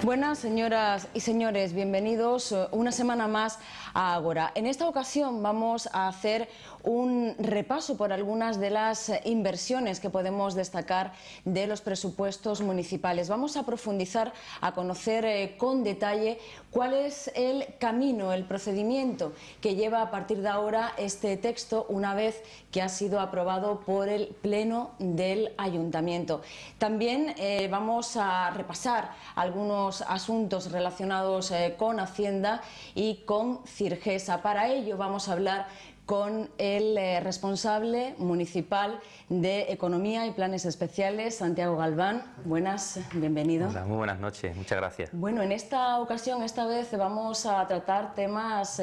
Buenas señoras y señores, bienvenidos una semana más a Ágora. En esta ocasión vamos a hacer un repaso por algunas de las inversiones que podemos destacar de los presupuestos municipales. Vamos a profundizar, a conocer con detalle cuál es el camino, el procedimiento que lleva a partir de ahora este texto una vez que ha sido aprobado por el Pleno del Ayuntamiento. También vamos a repasar algunos asuntos relacionados con Hacienda y con Cirgesa. Para ello vamos a hablar con el responsable municipal de Economía y Planes Especiales, Santiago Galván. Buenas, bienvenido. Hola, muy buenas noches, muchas gracias. Bueno, en esta ocasión, esta vez vamos a tratar temas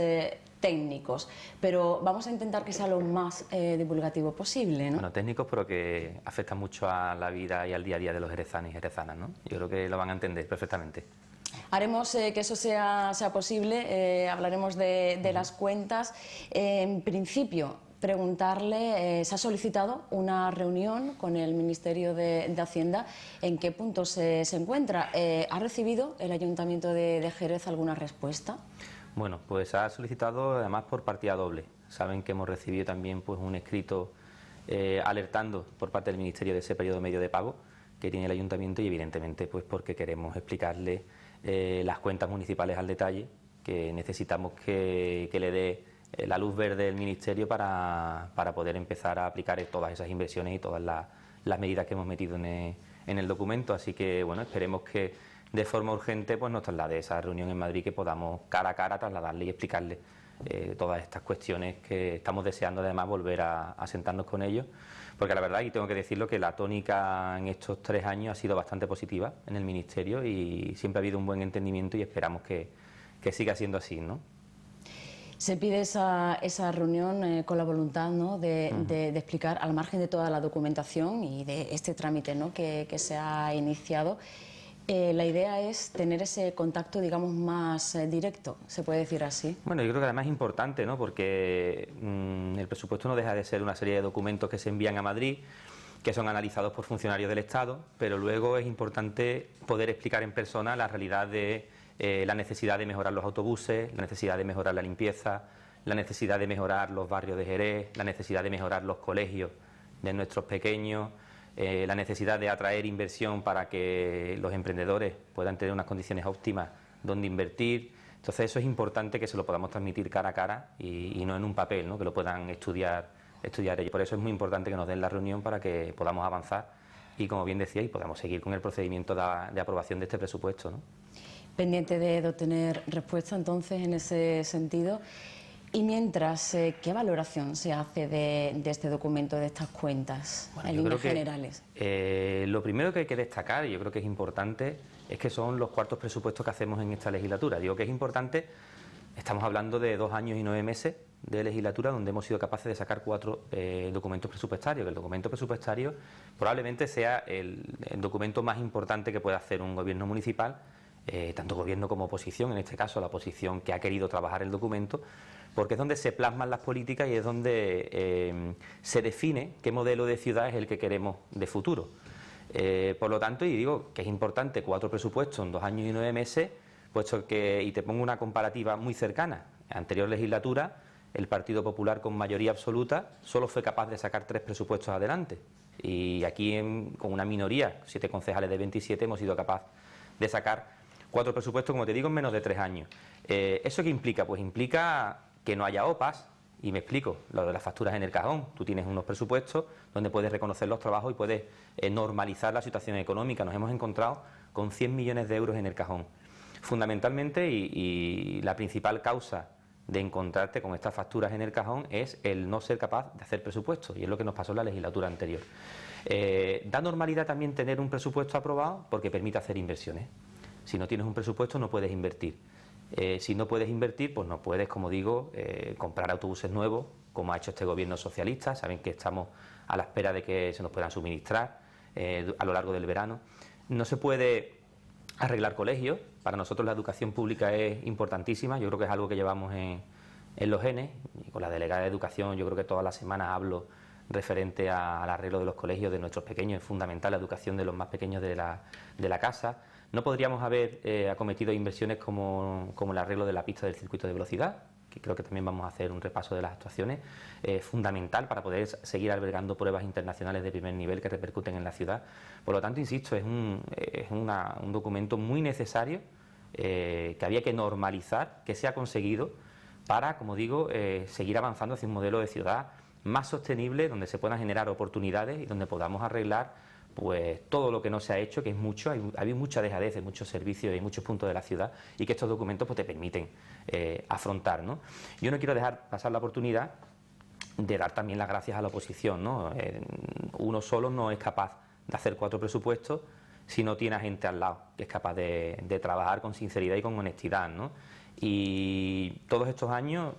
técnicos, pero vamos a intentar que sea lo más divulgativo posible, ¿no? Bueno, técnicos, pero que afectan mucho a la vida y al día a día de los jerezanos y jerezanas, ¿no? Yo creo que lo van a entender perfectamente. Haremos que eso sea posible, hablaremos de las cuentas. En principio, preguntarle, se ha solicitado una reunión con el Ministerio de Hacienda. ¿En qué punto se encuentra? ¿Ha recibido el Ayuntamiento de Jerez alguna respuesta? Bueno, pues ha solicitado además por partida doble. Saben que hemos recibido también pues un escrito alertando por parte del Ministerio de ese periodo medio de pago que tiene el Ayuntamiento y evidentemente pues porque queremos explicarle las cuentas municipales al detalle, que necesitamos que le dé la luz verde del Ministerio para poder empezar a aplicar todas esas inversiones y todas las medidas que hemos metido en el documento. Así que bueno, esperemos que de forma urgente pues nos traslade esa reunión en Madrid, que podamos cara a cara trasladarle y explicarle todas estas cuestiones que estamos deseando además volver a sentarnos con ellos, porque la verdad, y tengo que decirlo, que la tónica en estos 3 años ha sido bastante positiva en el Ministerio y siempre ha habido un buen entendimiento y esperamos que siga siendo así, ¿no? Se pide esa reunión con la voluntad, ¿no?, de explicar, al margen de toda la documentación y de este trámite, ¿no?, que se ha iniciado. La idea es tener ese contacto, digamos, más directo, ¿se puede decir así? Bueno, yo creo que además es importante, ¿no?, porque el presupuesto no deja de ser una serie de documentos que se envían a Madrid, que son analizados por funcionarios del Estado, pero luego es importante poder explicar en persona la realidad de la necesidad de mejorar los autobuses, la necesidad de mejorar la limpieza, la necesidad de mejorar los barrios de Jerez, la necesidad de mejorar los colegios de nuestros pequeños, la necesidad de atraer inversión para que los emprendedores puedan tener unas condiciones óptimas donde invertir. Entonces eso es importante que se lo podamos transmitir cara a cara y no en un papel, ¿no?, que lo puedan estudiar ellos. Por eso es muy importante que nos den la reunión para que podamos avanzar y, como bien decía, y podamos seguir con el procedimiento de aprobación de este presupuesto, ¿no? Pendiente de obtener respuesta entonces en ese sentido. Y mientras, ¿qué valoración se hace de este documento, de estas cuentas, en líneas generales? Lo primero que hay que destacar, y yo creo que es importante, es que son los cuartos presupuestos que hacemos en esta legislatura. Digo que es importante, estamos hablando de 2 años y 9 meses de legislatura donde hemos sido capaces de sacar 4 documentos presupuestarios, que el documento presupuestario probablemente sea el documento más importante que pueda hacer un gobierno municipal, tanto gobierno como oposición, en este caso la oposición que ha querido trabajar el documento, porque es donde se plasman las políticas y es donde se define qué modelo de ciudad es el que queremos de futuro. Por lo tanto, y digo que es importante 4 presupuestos en 2 años y 9 meses, puesto que, y te pongo una comparativa muy cercana, en la anterior legislatura el Partido Popular con mayoría absoluta solo fue capaz de sacar 3 presupuestos adelante, y aquí con una minoría, 7 concejales de 27, hemos sido capaces de sacar 4 presupuestos, como te digo, en menos de 3 años. ¿Eso qué implica? Pues implica que no haya OPAs, y me explico, lo de las facturas en el cajón. Tú tienes unos presupuestos donde puedes reconocer los trabajos y puedes normalizar la situación económica. Nos hemos encontrado con 100 millones de euros en el cajón. Fundamentalmente, y la principal causa de encontrarte con estas facturas en el cajón es el no ser capaz de hacer presupuestos, y es lo que nos pasó en la legislatura anterior. Da normalidad también tener un presupuesto aprobado porque permite hacer inversiones. Si no tienes un presupuesto no puedes invertir. Si no puedes invertir, pues no puedes, como digo, comprar autobuses nuevos, como ha hecho este gobierno socialista. Saben que estamos a la espera de que se nos puedan suministrar a lo largo del verano. No se puede arreglar colegios. Para nosotros la educación pública es importantísima. Yo creo que es algo que llevamos en los genes. Y con la delegada de educación yo creo que todas las semanas hablo referente al arreglo de los colegios de nuestros pequeños. Es fundamental la educación de los más pequeños de la casa. No podríamos haber acometido inversiones como el arreglo de la pista del circuito de velocidad, que creo que también vamos a hacer un repaso de las actuaciones, fundamental para poder seguir albergando pruebas internacionales de primer nivel que repercuten en la ciudad. Por lo tanto, insisto, es un documento muy necesario, que había que normalizar, que se ha conseguido para, como digo, seguir avanzando hacia un modelo de ciudad más sostenible, donde se puedan generar oportunidades y donde podamos arreglar pues todo lo que no se ha hecho, que es mucho. Hay mucha dejadez de muchos servicios y muchos puntos de la ciudad, y que estos documentos pues te permiten afrontar, ¿no? Yo no quiero dejar pasar la oportunidad de dar también las gracias a la oposición, ¿no? Uno solo no es capaz de hacer 4 presupuestos si no tiene a gente al lado que es capaz de trabajar con sinceridad y con honestidad, ¿no? Y todos estos años,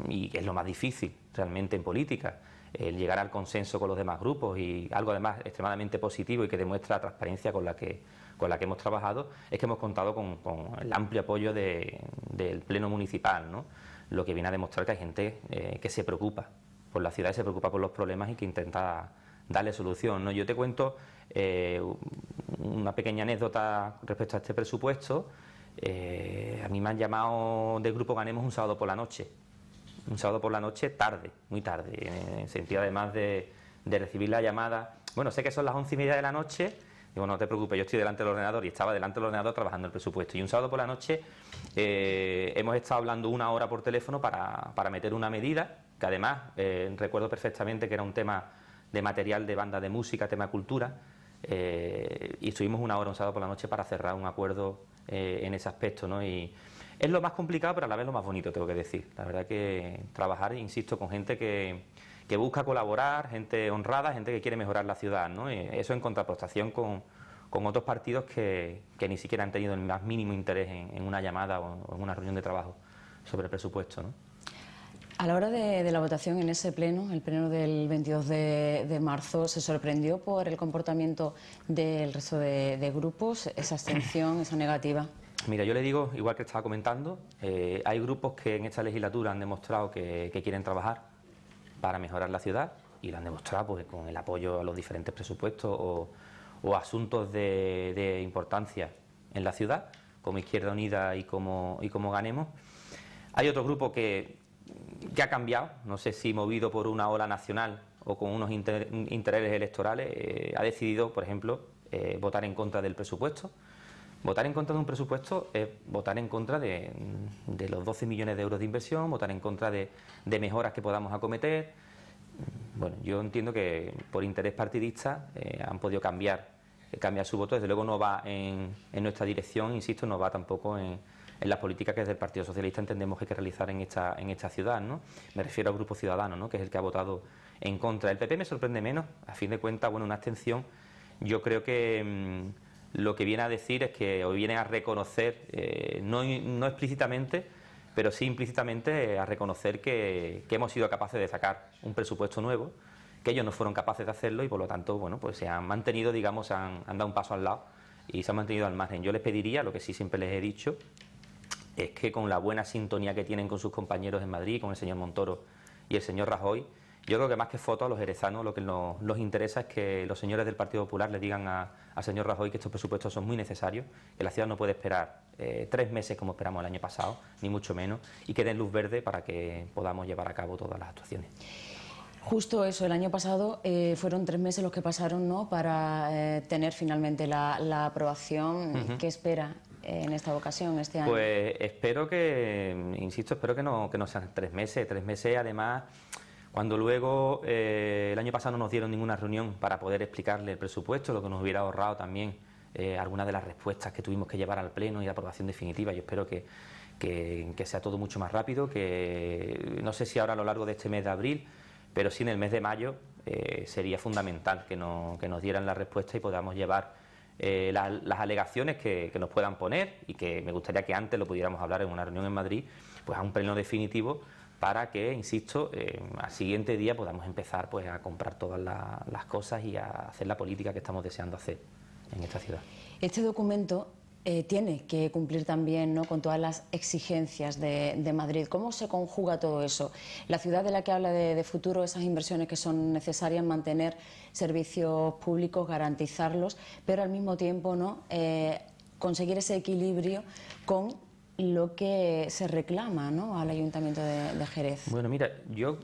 y es lo más difícil realmente en política, el llegar al consenso con los demás grupos, y algo además extremadamente positivo y que demuestra la transparencia con la que hemos trabajado, es que hemos contado con el amplio apoyo del Pleno Municipal, ¿no? Lo que viene a demostrar que hay gente que se preocupa por la ciudad y se preocupa por los problemas y que intenta darle solución, ¿no? Yo te cuento una pequeña anécdota respecto a este presupuesto. A mí me han llamado del Grupo Ganemos un sábado por la noche. Un sábado por la noche tarde, muy tarde, en el sentido además de recibir la llamada. Bueno, sé que son las 11:30 de la noche, digo, no te preocupes, yo estoy delante del ordenador, y estaba delante del ordenador trabajando el presupuesto. Y un sábado por la noche hemos estado hablando 1 hora por teléfono para meter una medida, que además recuerdo perfectamente que era un tema de material de banda de música, tema cultura, y estuvimos 1 hora un sábado por la noche para cerrar un acuerdo en ese aspecto, ¿no? Y es lo más complicado, pero a la vez lo más bonito, tengo que decir. La verdad que trabajar, insisto, con gente que busca colaborar, gente honrada, gente que quiere mejorar la ciudad, ¿no? Y eso en contraprestación con otros partidos que ni siquiera han tenido el más mínimo interés en una llamada o en una reunión de trabajo sobre el presupuesto, ¿no? A la hora de la votación en ese pleno, el pleno del 22 de marzo, ¿se sorprendió por el comportamiento del resto de grupos, esa abstención, esa negativa? Mira, yo le digo, igual que estaba comentando, hay grupos que en esta legislatura han demostrado que quieren trabajar para mejorar la ciudad, y lo han demostrado pues, con el apoyo a los diferentes presupuestos o asuntos de importancia en la ciudad, como Izquierda Unida y como Ganemos. Hay otro grupo que ha cambiado, no sé si movido por una ola nacional o con unos intereses electorales, ha decidido, por ejemplo, votar en contra del presupuesto. Votar en contra de un presupuesto es votar en contra de los 12 millones de euros de inversión, votar en contra de mejoras que podamos acometer. Bueno, yo entiendo que por interés partidista han podido cambiar su voto. Desde luego no va en nuestra dirección, insisto, no va tampoco en las políticas que desde el Partido Socialista entendemos que hay que realizar en esta ciudad, ¿no? Me refiero al Grupo Ciudadano, ¿no? Que es el que ha votado en contra. El PP me sorprende menos, a fin de cuentas, bueno, una abstención, yo creo que lo que viene a decir es que hoy viene a reconocer, no explícitamente, pero sí implícitamente a reconocer que hemos sido capaces de sacar un presupuesto nuevo, que ellos no fueron capaces de hacerlo, y por lo tanto, bueno, pues se han mantenido, digamos, han dado un paso al lado y se han mantenido al margen. Yo les pediría, lo que sí siempre les he dicho, es que con la buena sintonía que tienen con sus compañeros en Madrid, con el señor Montoro y el señor Rajoy, yo creo que más que fotos a los jerezanos lo que nos interesa es que los señores del Partido Popular le digan al señor Rajoy que estos presupuestos son muy necesarios, que la ciudad no puede esperar 3 meses como esperamos el año pasado, ni mucho menos, y que den luz verde para que podamos llevar a cabo todas las actuaciones. Justo eso, el año pasado fueron 3 meses los que pasaron, ¿no?, para tener finalmente la aprobación. ¿Qué espera en esta ocasión, este año? Pues espero insisto, espero que no sean 3 meses. 3 meses, además, cuando luego el año pasado no nos dieron ninguna reunión para poder explicarle el presupuesto, lo que nos hubiera ahorrado también algunas de las respuestas que tuvimos que llevar al Pleno y la aprobación definitiva. Yo espero que sea todo mucho más rápido, que no sé si ahora a lo largo de este mes de abril, pero sí en el mes de mayo sería fundamental que nos dieran la respuesta y podamos llevar las alegaciones que nos puedan poner, y que me gustaría que antes lo pudiéramos hablar en una reunión en Madrid, pues a un pleno definitivo, para que, insisto, al siguiente día podamos empezar pues a comprar todas las cosas y a hacer la política que estamos deseando hacer en esta ciudad. Este documento tiene que cumplir también, ¿no?, con todas las exigencias de Madrid. ¿Cómo se conjuga todo eso? La ciudad de la que habla de futuro, esas inversiones que son necesarias, mantener servicios públicos, garantizarlos, pero al mismo tiempo, ¿no?, conseguir ese equilibrio con lo que se reclama, ¿no?, al Ayuntamiento de Jerez. Bueno, mira, yo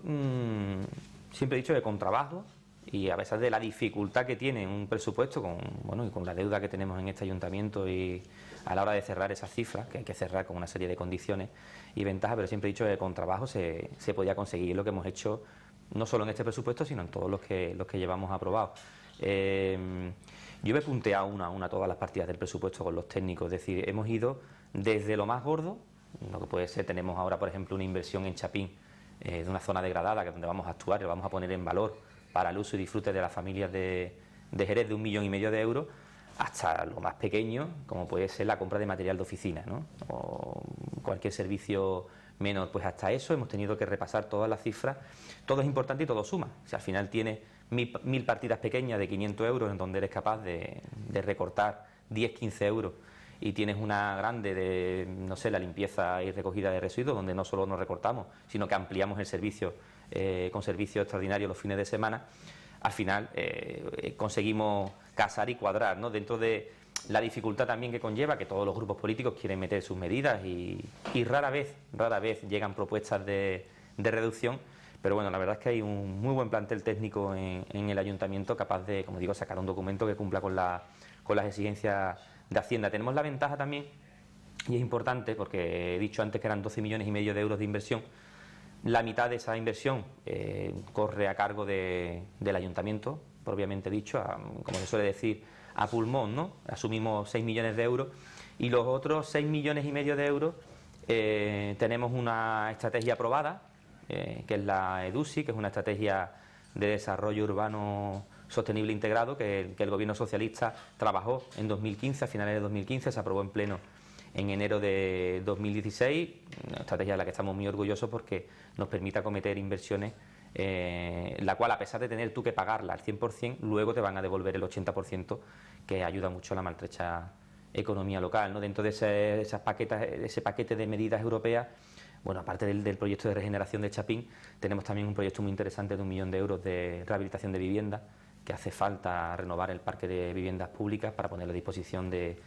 siempre he dicho que con trabajo y a pesar de la dificultad que tiene un presupuesto, y con la deuda que tenemos en este ayuntamiento y a la hora de cerrar esas cifras, que hay que cerrar con una serie de condiciones y ventajas, pero siempre he dicho que con trabajo se podía conseguir lo que hemos hecho, no solo en este presupuesto, sino en todos los que llevamos aprobados. Yo me he punteado una a una todas las partidas del presupuesto con los técnicos, es decir, hemos ido desde lo más gordo, lo que puede ser, tenemos ahora, por ejemplo, una inversión en Chapín, de una zona degradada, que es donde vamos a actuar y lo vamos a poner en valor para el uso y disfrute de las familias de Jerez, de 1,5 millones de euros, hasta lo más pequeño, como puede ser la compra de material de oficina, ¿no?, o cualquier servicio menor. Pues hasta eso hemos tenido que repasar todas las cifras. Todo es importante y todo suma. Si al final tienes 1.000 partidas pequeñas de 500 euros en donde eres capaz de recortar 10, 15 euros, y tienes una grande de, no sé, la limpieza y recogida de residuos, donde no solo nos recortamos, sino que ampliamos el servicio con servicios extraordinarios los fines de semana, al final conseguimos casar y cuadrar, ¿no?, dentro de la dificultad también que conlleva que todos los grupos políticos quieren meter sus medidas y rara vez llegan propuestas de reducción, pero bueno, la verdad es que hay un muy buen plantel técnico en el ayuntamiento capaz de, como digo, sacar un documento que cumpla con las exigencias de Hacienda. Tenemos la ventaja también, y es importante porque he dicho antes que eran 12,5 millones de euros de inversión. La mitad de esa inversión corre a cargo del ayuntamiento, propiamente dicho, como se suele decir, a pulmón, ¿no? Asumimos 6 millones de euros y los otros 6,5 millones de euros tenemos una estrategia aprobada, que es la EDUSI, que es una estrategia de desarrollo urbano sostenible integrado que el gobierno socialista trabajó en 2015, a finales de 2015, se aprobó en pleno en enero de 2016, una estrategia de la que estamos muy orgullosos porque nos permite acometer inversiones, la cual, a pesar de tener tú que pagarla al 100%, luego te van a devolver el 80%, que ayuda mucho a la maltrecha economía local, ¿no? Dentro de ese paquete de medidas europeas, bueno, aparte del proyecto de regeneración de Chapín, tenemos también un proyecto muy interesante de 1 millón de euros de rehabilitación de vivienda, que hace falta renovar el parque de viviendas públicas para ponerlo a disposición de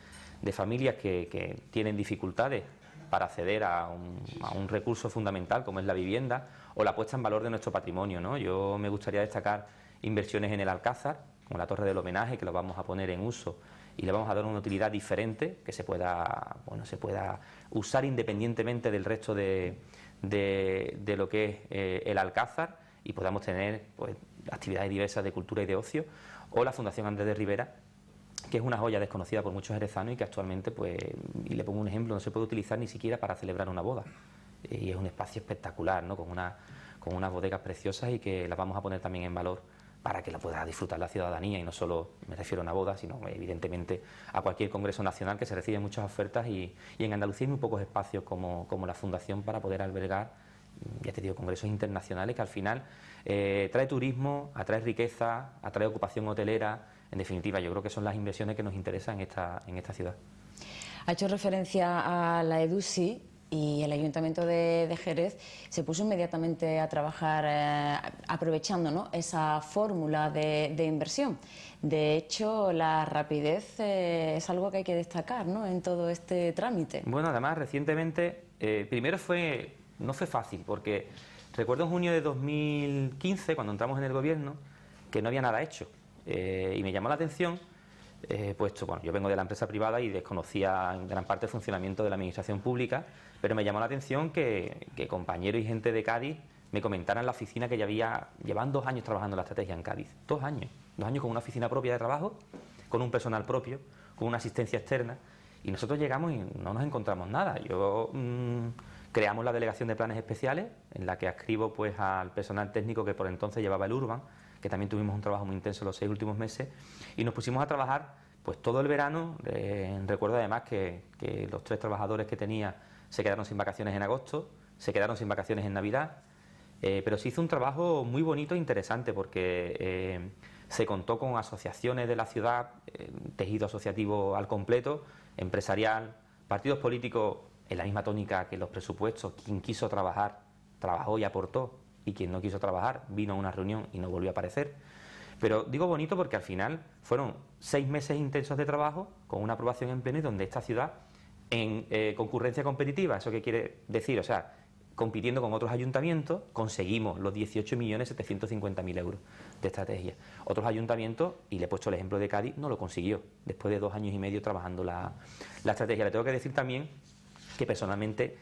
familias que tienen dificultades para acceder a un recurso fundamental como es la vivienda o la puesta en valor de nuestro patrimonio, ¿no? Yo me gustaría destacar inversiones en el Alcázar, como la Torre del Homenaje, que lo vamos a poner en uso y le vamos a dar una utilidad diferente, que se pueda usar independientemente del resto de lo que es el Alcázar, y podamos tener pues actividades diversas de cultura y de ocio, o la Fundación Andrés de Rivera, que es una joya desconocida por muchos jerezanos y que actualmente, pues, y le pongo un ejemplo, no se puede utilizar ni siquiera para celebrar una boda, y es un espacio espectacular, ¿no?, con unas bodegas preciosas, y que las vamos a poner también en valor para que la pueda disfrutar la ciudadanía, y no solo me refiero a una boda, sino evidentemente a cualquier congreso nacional, que se reciben muchas ofertas, y en Andalucía hay muy pocos espacios como la Fundación para poder albergar, ya te digo, congresos internacionales, que al final trae turismo, atrae riqueza, atrae ocupación hotelera. En definitiva, yo creo que son las inversiones que nos interesan en esta ciudad. Ha hecho referencia a la EDUSI, y el Ayuntamiento de Jerez se puso inmediatamente a trabajar aprovechando, ¿no?, esa fórmula de inversión. De hecho, la rapidez es algo que hay que destacar, ¿no?, en todo este trámite. Bueno, además, recientemente, primero no fue fácil, porque recuerdo en junio de 2015, cuando entramos en el gobierno, que no había nada hecho, y me llamó la atención. Puesto, bueno, yo vengo de la empresa privada y desconocía en gran parte el funcionamiento de la administración pública, pero me llamó la atención que compañeros y gente de Cádiz me comentaran en la oficina que llevan 2 años trabajando en la estrategia en Cádiz. 2 años con una oficina propia de trabajo, con un personal propio, con una asistencia externa, y nosotros llegamos y no nos encontramos nada. Creamos la delegación de planes especiales, en la que adscribo pues al personal técnico que por entonces llevaba el Urban, que también tuvimos un trabajo muy intenso los 6 últimos meses, y nos pusimos a trabajar pues todo el verano. Recuerdo además que los 3 trabajadores que tenía se quedaron sin vacaciones en agosto, se quedaron sin vacaciones en Navidad, pero se hizo un trabajo muy bonito e interesante, porque se contó con asociaciones de la ciudad, tejido asociativo al completo, empresarial, partidos políticos en la misma tónica que los presupuestos. Quien quiso trabajar, trabajó y aportó, y quien no quiso trabajar vino a una reunión y no volvió a aparecer. Pero digo bonito porque al final fueron 6 meses intensos de trabajo con una aprobación en pleno y donde esta ciudad, en concurrencia competitiva, ¿eso qué quiere decir? O sea, compitiendo con otros ayuntamientos, conseguimos los 18.750.000 euros de estrategia. Otros ayuntamientos, y le he puesto el ejemplo de Cádiz, no lo consiguió, después de 2 años y medio trabajando la estrategia. Le tengo que decir también que personalmente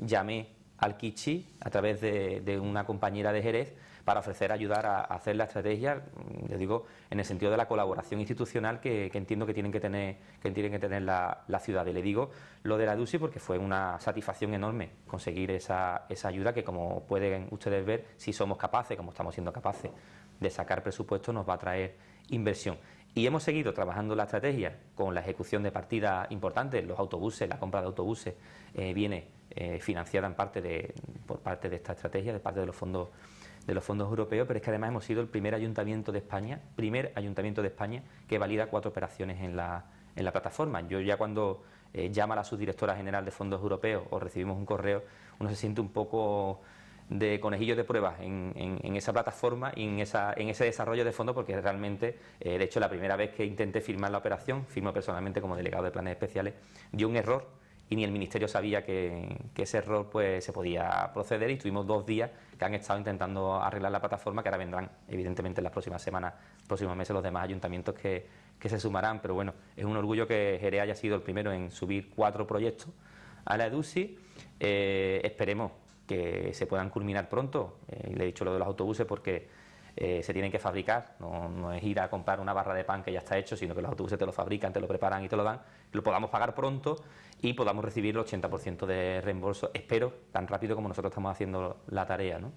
llamé al Kichi a través de una compañera de Jerez para ofrecer ayudar a hacer la estrategia, yo digo, en el sentido de la colaboración institucional que entiendo que tienen que tener la ciudad. Y le digo lo de la EDUSI porque fue una satisfacción enorme conseguir esa ayuda que, como pueden ustedes ver, si somos capaces, como estamos siendo capaces, de sacar presupuesto, nos va a traer inversión. Y hemos seguido trabajando la estrategia con la ejecución de partidas importantes, los autobuses, la compra de autobuses viene financiada en parte por parte de esta estrategia, de parte de los fondos europeos, pero es que además hemos sido el primer ayuntamiento de España que valida 4 operaciones en la plataforma. Yo ya cuando llama a la subdirectora general de fondos europeos o recibimos un correo, uno se siente un poco de conejillos de pruebas en esa plataforma y en ese desarrollo de fondos, porque realmente, de hecho, la primera vez que intenté firmar la operación, firmo personalmente como delegado de planes especiales, dio un error y ni el Ministerio sabía que ese error pues se podía proceder, y tuvimos 2 días que han estado intentando arreglar la plataforma, que ahora vendrán evidentemente en las próximas semanas, próximos meses, los demás ayuntamientos que se sumarán. Pero bueno, es un orgullo que Jerez haya sido el primero en subir 4 proyectos a la EDUSI. Esperemos que se puedan culminar pronto. Le he dicho lo de los autobuses porque se tienen que fabricar, no es ir a comprar una barra de pan que ya está hecho, sino que los autobuses te lo fabrican, te lo preparan y te lo dan, lo podamos pagar pronto y podamos recibir el 80% de reembolso, espero, tan rápido como nosotros estamos haciendo la tarea, ¿no?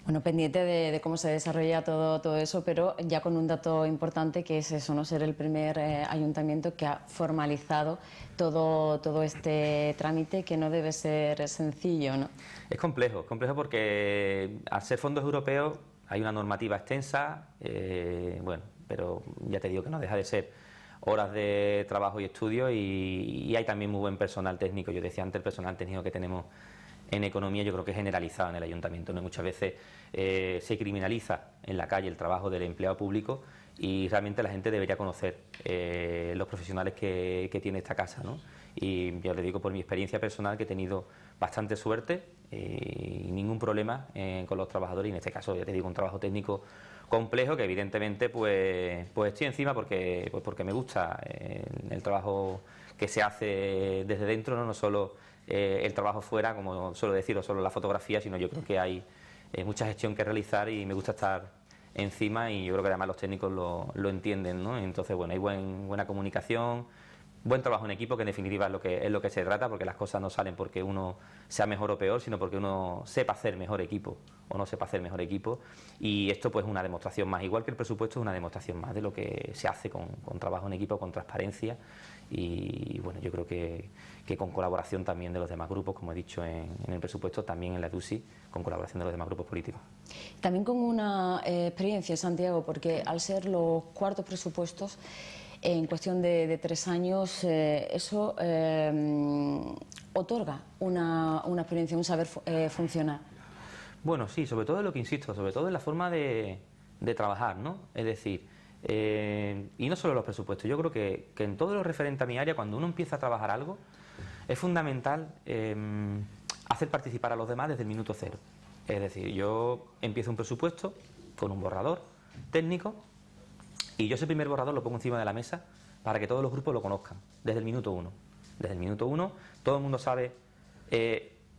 Bueno, pendiente de cómo se desarrolla todo eso, pero ya con un dato importante, que es eso, no ser el primer ayuntamiento que ha formalizado todo este trámite, que no debe ser sencillo, ¿no? Es complejo porque al ser fondos europeos hay una normativa extensa, bueno, pero ya te digo que no deja de ser horas de trabajo y estudio, y hay también muy buen personal técnico. Yo decía antes, el personal técnico que tenemos en economía yo creo que es generalizado en el ayuntamiento, ¿no? Muchas veces se criminaliza en la calle el trabajo del empleado público, y realmente la gente debería conocer los profesionales que tiene esta casa, ¿no? Y yo le digo por mi experiencia personal que he tenido bastante suerte y ningún problema con los trabajadores, y en este caso ya te digo un trabajo técnico complejo que evidentemente pues estoy encima porque me gusta el trabajo que se hace desde dentro, no solo el trabajo fuera, como suelo decir, o solo la fotografía, sino yo creo que hay mucha gestión que realizar y me gusta estar encima, y yo creo que además los técnicos lo entienden, ¿no? Entonces, bueno, hay buena comunicación, buen trabajo en equipo, que en definitiva es lo que se trata, porque las cosas no salen porque uno sea mejor o peor, sino porque uno sepa hacer mejor equipo o no sepa hacer mejor equipo, y esto pues es una demostración más, igual que el presupuesto es una demostración más de lo que se hace con trabajo en equipo, con transparencia, y bueno, yo creo que con colaboración también de los demás grupos, como he dicho en el presupuesto, también en la EDUSI, con colaboración de los demás grupos políticos. También con una experiencia, Santiago, porque al ser los 4 presupuestos, en cuestión de 3 años, eso otorga una experiencia, un saber funcionar. Bueno, sí, sobre todo en lo que insisto, sobre todo en la forma de trabajar, ¿no? Es decir, y no solo los presupuestos, yo creo que en todo lo referente a mi área, cuando uno empieza a trabajar algo, es fundamental hacer participar a los demás desde el minuto 0. Es decir, yo empiezo un presupuesto con un borrador técnico, y yo ese primer borrador lo pongo encima de la mesa para que todos los grupos lo conozcan, desde el minuto 1. Desde el minuto 1 todo el mundo sabe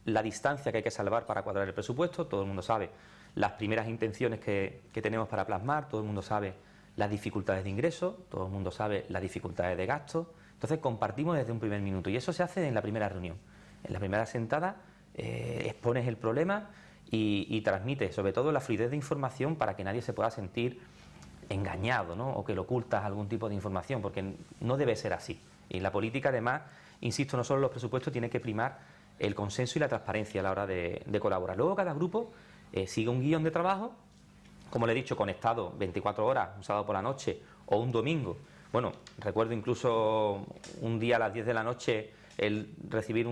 la distancia que hay que salvar para cuadrar el presupuesto, todo el mundo sabe las primeras intenciones que tenemos para plasmar, todo el mundo sabe las dificultades de ingreso, todo el mundo sabe las dificultades de gasto. Entonces compartimos desde un primer minuto, y eso se hace en la primera reunión. En la primera sentada expones el problema y transmites sobre todo la fluidez de información para que nadie se pueda sentir engañado, ¿no? O que le ocultas algún tipo de información, porque no debe ser así. Y en la política, además, insisto, no solo los presupuestos, tiene que primar el consenso y la transparencia a la hora de colaborar. Luego cada grupo sigue un guión de trabajo, como le he dicho, conectado 24 horas, un sábado por la noche o un domingo. Bueno, recuerdo incluso un día a las 10 de la noche el recibir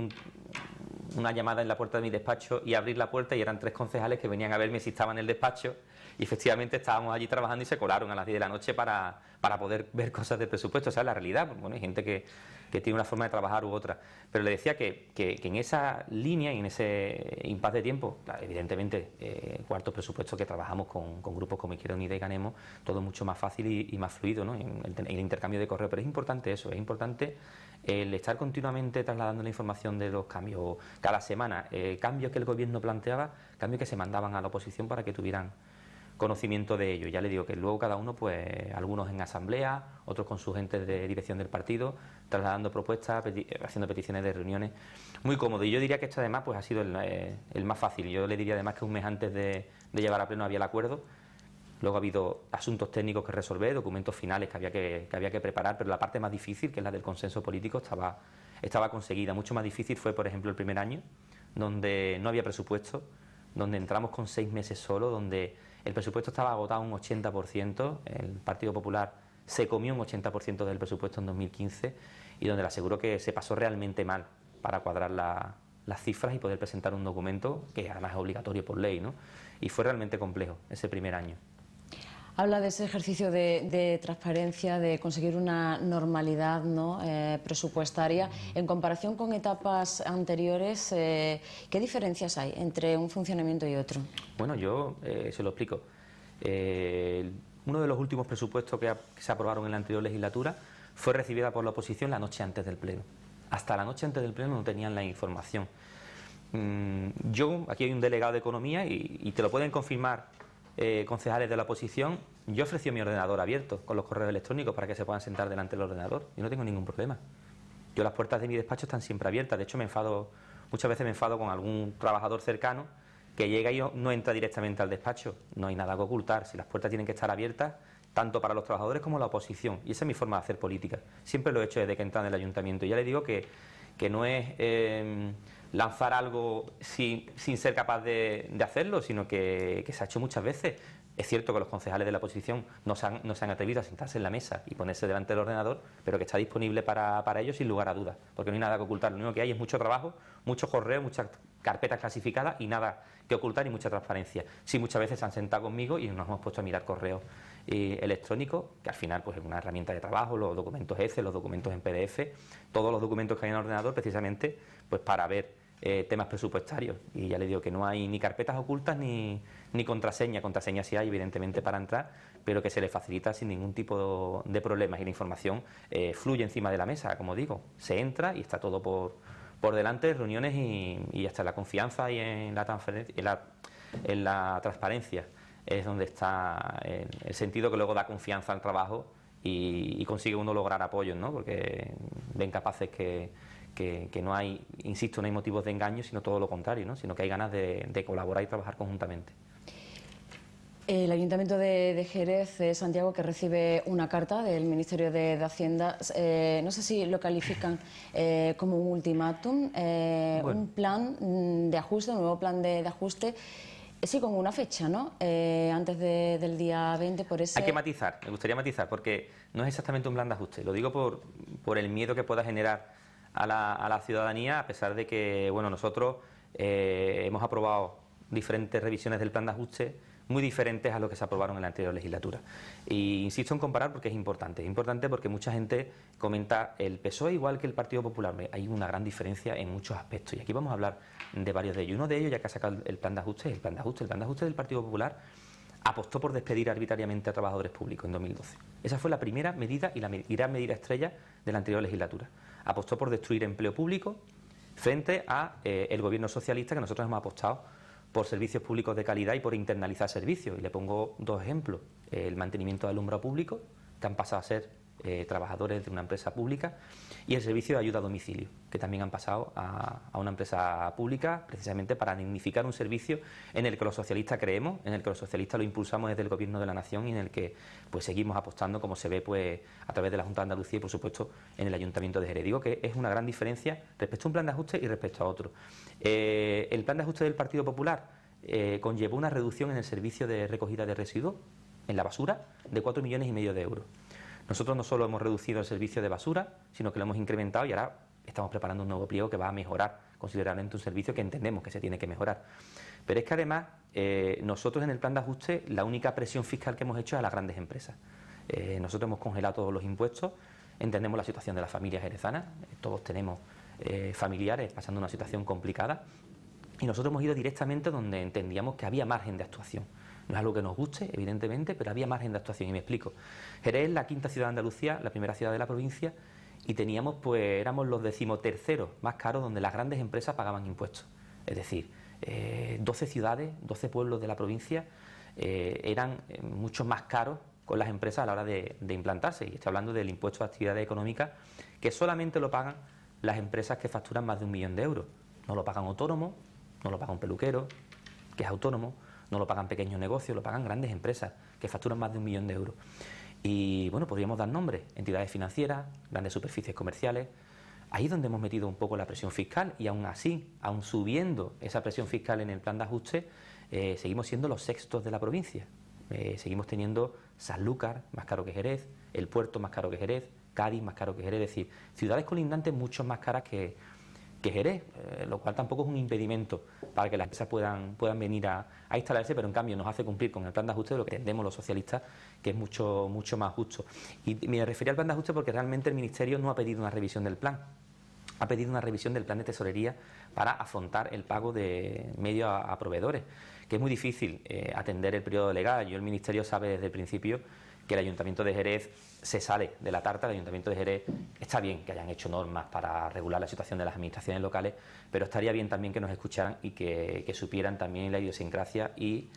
una llamada en la puerta de mi despacho y abrir la puerta y eran 3 concejales que venían a verme si estaba en el despacho y efectivamente estábamos allí trabajando y se colaron a las 10 de la noche para poder ver cosas de presupuesto. O sea, la realidad, bueno, hay gente que tiene una forma de trabajar u otra, pero le decía que en esa línea y en ese impas de tiempo, evidentemente, cuartos presupuestos que trabajamos con grupos como Izquierda Unida y Ganemos, todo mucho más fácil y más fluido, ¿no? En el intercambio de correo, pero es importante eso, es importante el estar continuamente trasladando la información de los cambios, cada semana, cambios que el gobierno planteaba, cambios que se mandaban a la oposición para que tuvieran conocimiento de ello. Ya le digo que luego cada uno, pues algunos en asamblea, otros con su gente de dirección del partido, trasladando propuestas, haciendo peticiones de reuniones, muy cómodo. Y yo diría que esto además pues ha sido el más fácil. Yo le diría además que un mes antes de llevar a pleno había el acuerdo. Luego ha habido asuntos técnicos que resolver, documentos finales que había que preparar, pero la parte más difícil, que es la del consenso político, estaba conseguida. Mucho más difícil fue, por ejemplo, el primer año, donde no había presupuesto, donde entramos con 6 meses solo, donde el presupuesto estaba agotado un 80%, el Partido Popular se comió un 80% del presupuesto en 2015 y donde le aseguro que se pasó realmente mal para cuadrar las cifras y poder presentar un documento que además es obligatorio por ley, ¿no? Y fue realmente complejo ese primer año. Habla de ese ejercicio de transparencia, de conseguir una normalidad, ¿no? Presupuestaria. En comparación con etapas anteriores, ¿qué diferencias hay entre un funcionamiento y otro? Bueno, yo se lo explico. Uno de los últimos presupuestos que se aprobaron en la anterior legislatura fue recibida por la oposición la noche antes del Pleno. Hasta la noche antes del Pleno no tenían la información. Aquí hay un delegado de Economía y te lo pueden confirmar concejales de la oposición. Yo ofrecí mi ordenador abierto con los correos electrónicos para que se puedan sentar delante del ordenador. Yo no tengo ningún problema. Yo las puertas de mi despacho están siempre abiertas. De hecho, muchas veces me enfado con algún trabajador cercano que llega y no entra directamente al despacho. No hay nada que ocultar. Si las puertas tienen que estar abiertas, tanto para los trabajadores como la oposición. Y esa es mi forma de hacer política. Siempre lo he hecho desde que entré en el ayuntamiento. Y ya le digo que no es lanzar algo sin ser capaz de hacerlo, sino que se ha hecho muchas veces. Es cierto que los concejales de la oposición no se han atrevido a sentarse en la mesa y ponerse delante del ordenador, pero que está disponible para ellos sin lugar a dudas, porque no hay nada que ocultar. Lo único que hay es mucho trabajo, mucho correo, muchas carpetas clasificadas y nada que ocultar y mucha transparencia. Sí, muchas veces se han sentado conmigo y nos hemos puesto a mirar correos electrónicos, que al final pues es una herramienta de trabajo, los documentos Excel, los documentos en PDF, todos los documentos que hay en el ordenador precisamente pues para ver temas presupuestarios. Y ya le digo que no hay ni carpetas ocultas ni contraseña. Contraseña sí hay, evidentemente, para entrar, pero que se le facilita sin ningún tipo de problemas y la información fluye encima de la mesa, como digo. Se entra y está todo por delante, reuniones y hasta la confianza y en la transparencia es donde está el sentido que luego da confianza al trabajo y consigue uno lograr apoyos, ¿no? Porque ven capaces que no hay, insisto, no hay motivos de engaño, sino todo lo contrario, ¿no? Sino que hay ganas de colaborar y trabajar conjuntamente. El Ayuntamiento de Jerez, Santiago, que recibe una carta del Ministerio de Hacienda, no sé si lo califican como un ultimátum, bueno, un plan de ajuste, un nuevo plan de ajuste, sí, con una fecha, ¿no? Antes del día 20, por ese... Hay que matizar, me gustaría matizar, porque no es exactamente un plan de ajuste, lo digo por el miedo que pueda generar a la ciudadanía, a pesar de que, bueno, nosotros hemos aprobado diferentes revisiones del plan de ajuste muy diferentes a lo que se aprobaron en la anterior legislatura. Y insisto en comparar porque es importante porque mucha gente comenta el PSOE igual que el Partido Popular. Hay una gran diferencia en muchos aspectos y aquí vamos a hablar de varios de ellos. Uno de ellos, ya que ha sacado el plan de ajuste, el plan de ajuste del Partido Popular apostó por despedir arbitrariamente a trabajadores públicos en 2012. Esa fue la primera medida y la gran medida estrella de la anterior legislatura. Apostó por destruir empleo público frente a el gobierno socialista, que nosotros hemos apostado por servicios públicos de calidad y por internalizar servicios. Y le pongo 2 ejemplos. El mantenimiento de alumbrado público, que han pasado a ser trabajadores de una empresa pública, y el servicio de ayuda a domicilio, que también han pasado a una empresa pública, precisamente para dignificar un servicio en el que los socialistas creemos, en el que los socialistas lo impulsamos desde el Gobierno de la Nación y en el que pues seguimos apostando, como se ve pues a través de la Junta de Andalucía y por supuesto en el Ayuntamiento de Jerez. Digo que es una gran diferencia respecto a un plan de ajuste y respecto a otro. El plan de ajuste del Partido Popular conllevó una reducción en el servicio de recogida de residuos en la basura de 4,5 millones de euros. Nosotros no solo hemos reducido el servicio de basura, sino que lo hemos incrementado y ahora estamos preparando un nuevo pliego que va a mejorar considerablemente un servicio que entendemos que se tiene que mejorar. Pero es que además nosotros en el plan de ajuste la única presión fiscal que hemos hecho es a las grandes empresas. Nosotros hemos congelado todos los impuestos, entendemos la situación de las familias jerezanas, todos tenemos familiares pasando una situación complicada y nosotros hemos ido directamente donde entendíamos que había margen de actuación. No es algo que nos guste, evidentemente, pero había margen de actuación y me explico. Jerez es la quinta ciudad de Andalucía, la primera ciudad de la provincia y teníamos, pues, éramos los 13º más caros donde las grandes empresas pagaban impuestos. Es decir, 12 ciudades, 12 pueblos de la provincia eran mucho más caros con las empresas a la hora de implantarse. Y estoy hablando del impuesto de actividades económicas que solamente lo pagan las empresas que facturan más de 1 millón de euros. No lo pagan autónomos, no lo paga un peluquero, que es autónomo, no lo pagan pequeños negocios, lo pagan grandes empresas que facturan más de 1 millón de euros. Y bueno, podríamos dar nombres, entidades financieras, grandes superficies comerciales. Ahí es donde hemos metido un poco la presión fiscal y aún así, aún subiendo esa presión fiscal en el plan de ajuste, seguimos siendo los sextos de la provincia. Seguimos teniendo Sanlúcar más caro que Jerez, El Puerto más caro que Jerez, Cádiz más caro que Jerez, es decir, ciudades colindantes mucho más caras que Jerez, lo cual tampoco es un impedimento para que las empresas puedan venir a instalarse, pero en cambio nos hace cumplir con el plan de ajuste de lo que entendemos los socialistas, que es mucho más justo. Y me refería al plan de ajuste porque realmente el Ministerio no ha pedido una revisión del plan, ha pedido una revisión del plan de tesorería para afrontar el pago de medios a proveedores, que es muy difícil atender el periodo legal. El Ministerio sabe desde el principio que el Ayuntamiento de Jerez se sale de la tarta. El Ayuntamiento de Jerez está bien que hayan hecho normas para regular la situación de las administraciones locales, pero estaría bien también que nos escucharan y que supieran también la idiosincrasia y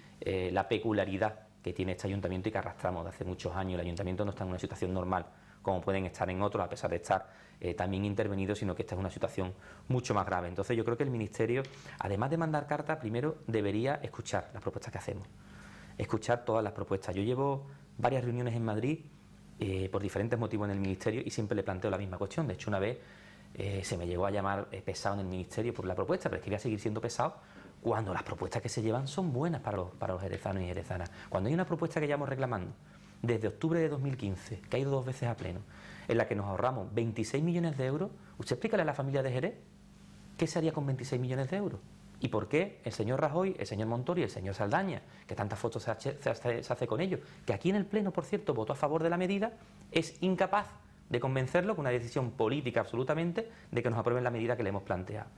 la peculiaridad que tiene este ayuntamiento y que arrastramos de hace muchos años. El ayuntamiento no está en una situación normal como pueden estar en otros, a pesar de estar también intervenidos, sino que esta es una situación mucho más grave. Entonces yo creo que el Ministerio, además de mandar cartas, primero debería escuchar las propuestas que hacemos, escuchar todas las propuestas. Yo llevo varias reuniones en Madrid por diferentes motivos en el Ministerio y siempre le planteo la misma cuestión. De hecho, una vez se me llegó a llamar pesado en el Ministerio por la propuesta, pero es que voy a seguir siendo pesado cuando las propuestas que se llevan son buenas para los jerezanos y jerezanas. Cuando hay una propuesta que llevamos reclamando desde octubre de 2015, que ha ido 2 veces a pleno, en la que nos ahorramos 26 millones de euros, usted explícale a la familia de Jerez qué se haría con 26 millones de euros. ¿Y por qué el señor Rajoy, el señor Montoro y el señor Saldaña, que tantas fotos se hace con ellos, que aquí en el Pleno, por cierto, votó a favor de la medida, es incapaz de convencerlo con una decisión política absolutamente de que nos aprueben la medida que le hemos planteado?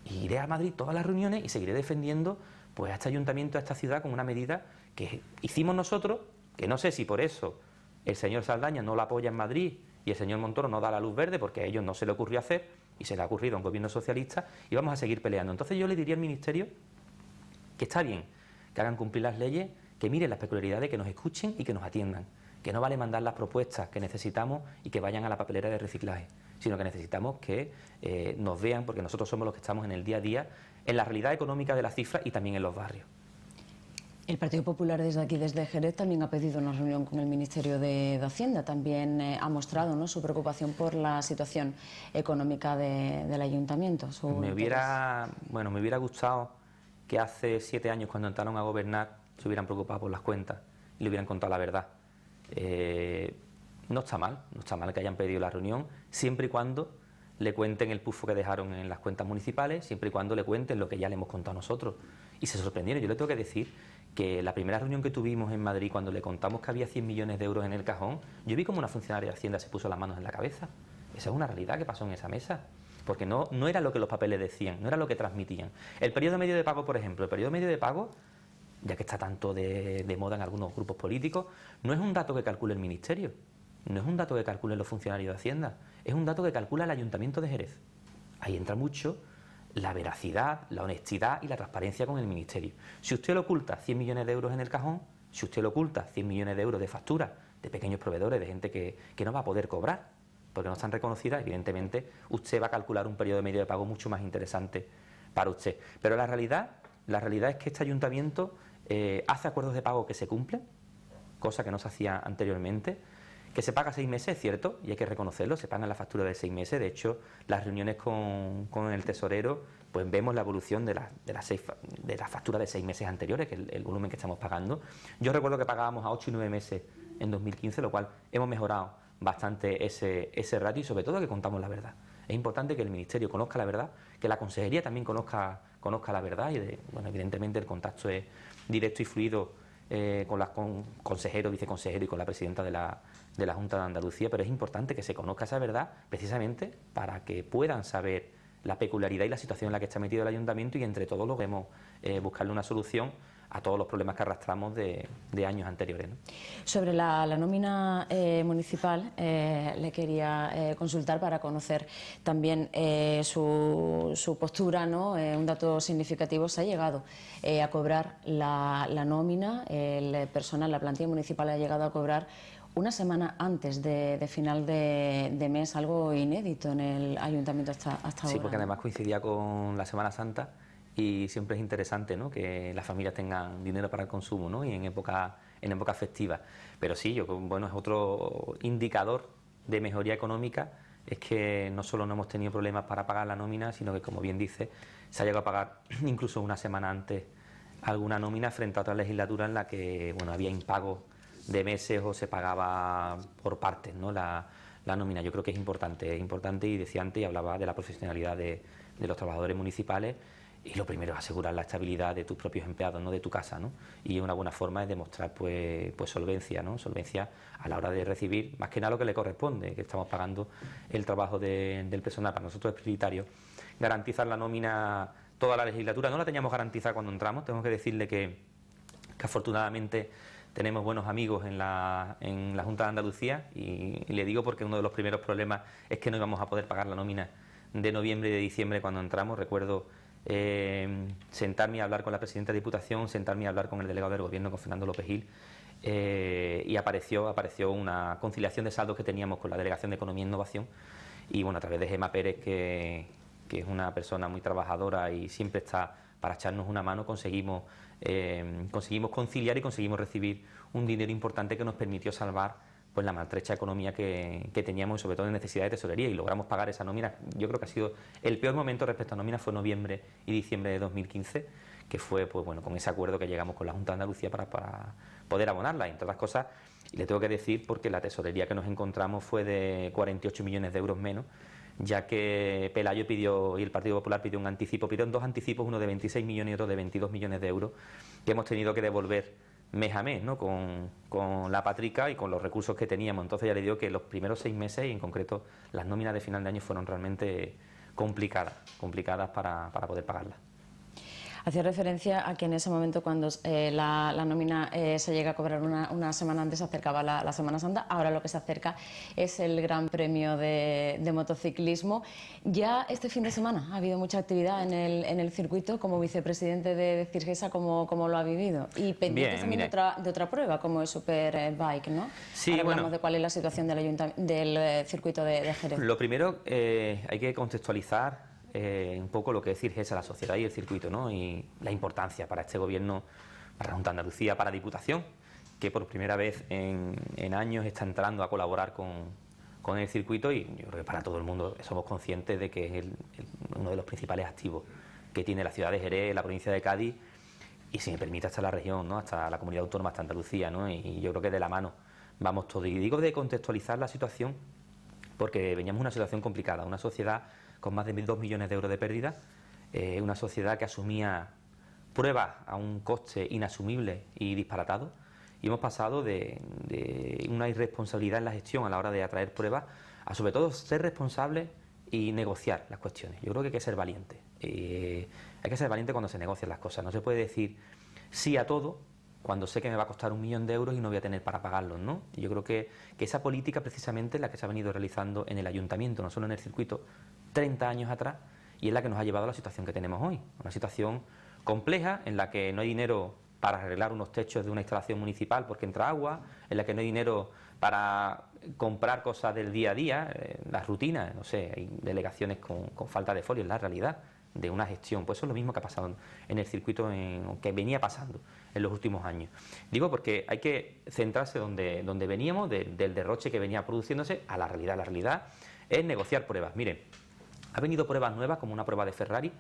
Y iré a Madrid todas las reuniones y seguiré defendiendo pues a este ayuntamiento, a esta ciudad, con una medida que hicimos nosotros, que no sé si por eso el señor Saldaña no la apoya en Madrid y el señor Montoro no da la luz verde porque a ellos no se le ocurrió hacer y se le ha ocurrido a un gobierno socialista y vamos a seguir peleando. Entonces yo le diría al Ministerio que está bien que hagan cumplir las leyes, que miren las peculiaridades, que nos escuchen y que nos atiendan, que no vale mandar las propuestas que necesitamos y que vayan a la papelera de reciclaje, sino que necesitamos que nos vean, porque nosotros somos los que estamos en el día a día, en la realidad económica de las cifras y también en los barrios. El Partido Popular desde aquí, desde Jerez, también ha pedido una reunión con el Ministerio de Hacienda. También ha mostrado, ¿no?, su preocupación por la situación económica del ayuntamiento. Me hubiera gustado que hace 7 años, cuando entraron a gobernar, se hubieran preocupado por las cuentas y le hubieran contado la verdad. No está mal que hayan pedido la reunión, siempre y cuando le cuenten el pufo que dejaron en las cuentas municipales, siempre y cuando le cuenten lo que ya le hemos contado nosotros. Y se sorprendieron. Yo le tengo que decir que la primera reunión que tuvimos en Madrid, cuando le contamos que había 100 millones de euros en el cajón, yo vi como una funcionaria de Hacienda se puso las manos en la cabeza. Esa es una realidad que pasó en esa mesa, porque no era lo que los papeles decían, no era lo que transmitían. El periodo medio de pago, por ejemplo, el periodo medio de pago, ya que está tanto de moda en algunos grupos políticos, no es un dato que calcule el Ministerio, no es un dato que calculen los funcionarios de Hacienda, es un dato que calcula el Ayuntamiento de Jerez. Ahí entra mucho la veracidad, la honestidad y la transparencia con el Ministerio. Si usted le oculta 100 millones de euros en el cajón, si usted le oculta 100 millones de euros de facturas de pequeños proveedores, de gente que no va a poder cobrar, porque no están reconocidas, evidentemente usted va a calcular un periodo medio de pago mucho más interesante para usted. Pero la realidad es que este ayuntamiento hace acuerdos de pago que se cumplen, cosa que no se hacía anteriormente, que se paga 6 meses, es cierto, y hay que reconocerlo, se pagan las facturas de 6 meses. De hecho, las reuniones con el tesorero, pues vemos la evolución de las facturas de 6 meses anteriores, que es el volumen que estamos pagando. Yo recuerdo que pagábamos a 8 y 9 meses en 2015, lo cual hemos mejorado bastante ese ratio y sobre todo que contamos la verdad. Es importante que el Ministerio conozca la verdad, que la Consejería también conozca la verdad y, bueno, evidentemente el contacto es directo y fluido con consejeros, viceconsejeros y con la presidenta de la Junta de Andalucía, pero es importante que se conozca esa verdad precisamente para que puedan saber la peculiaridad y la situación en la que está metido el ayuntamiento y entre todos logremos buscarle una solución a todos los problemas que arrastramos de años anteriores, ¿no? Sobre la nómina municipal, le quería consultar para conocer también su postura, ¿no? Un dato significativo: se ha llegado a cobrar la nómina, el personal, la plantilla municipal ha llegado a cobrar una semana antes de final de mes, algo inédito en el ayuntamiento hasta ahora. Sí, porque además coincidía con la Semana Santa y siempre es interesante, ¿no?, que las familias tengan dinero para el consumo, ¿no?, y en época festiva. Pero sí, bueno, es otro indicador de mejoría económica, es que no solo no hemos tenido problemas para pagar la nómina, sino que, como bien dice, se ha llegado a pagar incluso una semana antes alguna nómina frente a otra legislatura en la que, bueno, había impagos de meses o se pagaba por partes, ¿no?, la nómina. Yo creo que es importante y decía antes, y hablaba de la profesionalidad de los trabajadores municipales, y lo primero es asegurar la estabilidad de tus propios empleados, ¿no?, de tu casa, ¿no? Y una buena forma es demostrar pues solvencia, ¿no?, solvencia a la hora de recibir más que nada lo que le corresponde, que estamos pagando el trabajo del personal. Para nosotros es prioritario garantizar la nómina toda la legislatura. No la teníamos garantizada cuando entramos, tengo que decirle que afortunadamente tenemos buenos amigos en la Junta de Andalucía, y le digo porque uno de los primeros problemas es que no íbamos a poder pagar la nómina de noviembre y de diciembre cuando entramos. Recuerdo sentarme a hablar con la presidenta de Diputación, sentarme a hablar con el delegado del Gobierno, con Fernando López Gil, y apareció una conciliación de saldos que teníamos con la Delegación de Economía e Innovación, y bueno, a través de Gemma Pérez, que es una persona muy trabajadora y siempre está para echarnos una mano, conseguimos conciliar y conseguimos recibir un dinero importante que nos permitió salvar pues la maltrecha economía que teníamos, sobre todo en necesidad de tesorería, y logramos pagar esa nómina. Yo creo que ha sido el peor momento respecto a nómina fue noviembre y diciembre de 2015, que fue pues bueno, con ese acuerdo que llegamos con la Junta de Andalucía para poder abonarla, entre otras cosas. Y le tengo que decir porque la tesorería que nos encontramos fue de 48 millones de euros menos, ya que Pelayo pidió y el Partido Popular pidió un anticipo, pidieron dos anticipos, uno de 26 millones y otro de 22 millones de euros, que hemos tenido que devolver mes a mes, ¿no?, con la Patrica y con los recursos que teníamos. Entonces ya le digo que los primeros 6 meses, y en concreto las nóminas de final de año, fueron realmente complicadas para poder pagarlas. Hacía referencia a que en ese momento, cuando la nómina se llega a cobrar una semana antes, se acercaba la Semana Santa. Ahora lo que se acerca es el Gran Premio de motociclismo. Ya este fin de semana ha habido mucha actividad en el circuito. Como vicepresidente de Cirgesa, ¿cómo lo ha vivido? Y pendientes también de otra prueba, como el Superbike, ¿no? Sí, ahora hablamos de cuál es la situación del circuito de Jerez. Lo primero, hay que contextualizar un poco lo que es Cirgesa, la sociedad y el circuito, ¿no?, y la importancia para este gobierno, para la Junta de Andalucía, para Diputación, que por primera vez en años está entrando a colaborar con el circuito, y yo creo que para todo el mundo somos conscientes de que es uno de los principales activos que tiene la ciudad de Jerez, la provincia de Cádiz, y si me permite hasta la región, ¿no?, hasta la comunidad autónoma, hasta Andalucía, ¿no?, y yo creo que de la mano vamos todos. Y digo de contextualizar la situación porque veníamos una situación complicada, una sociedad con más de 2 millones de euros de pérdida, una sociedad que asumía pruebas a un coste inasumible y disparatado, y hemos pasado de una irresponsabilidad en la gestión a la hora de atraer pruebas a, sobre todo, ser responsables y negociar las cuestiones. Yo creo que hay que ser valiente. Hay que ser valiente cuando se negocian las cosas. No se puede decir sí a todo cuando sé que me va a costar 1 millón de euros y no voy a tener para pagarlos, ¿no? Y yo creo que esa política precisamente es la que se ha venido realizando en el ayuntamiento, no solo en el circuito, 30 años atrás, y es la que nos ha llevado a la situación que tenemos hoy. Una situación compleja en la que no hay dinero para arreglar unos techos de una instalación municipal porque entra agua, en la que no hay dinero para comprar cosas del día a día, las rutinas, no sé, hay delegaciones con falta de folio, es la realidad de una gestión. Pues eso es lo mismo que ha pasado en el circuito, que venía pasando en los últimos años. Digo porque hay que centrarse donde veníamos, del derroche que venía produciéndose, a la realidad. La realidad es negociar pruebas. Miren, ha venido pruebas nuevas, como una prueba de Ferrari,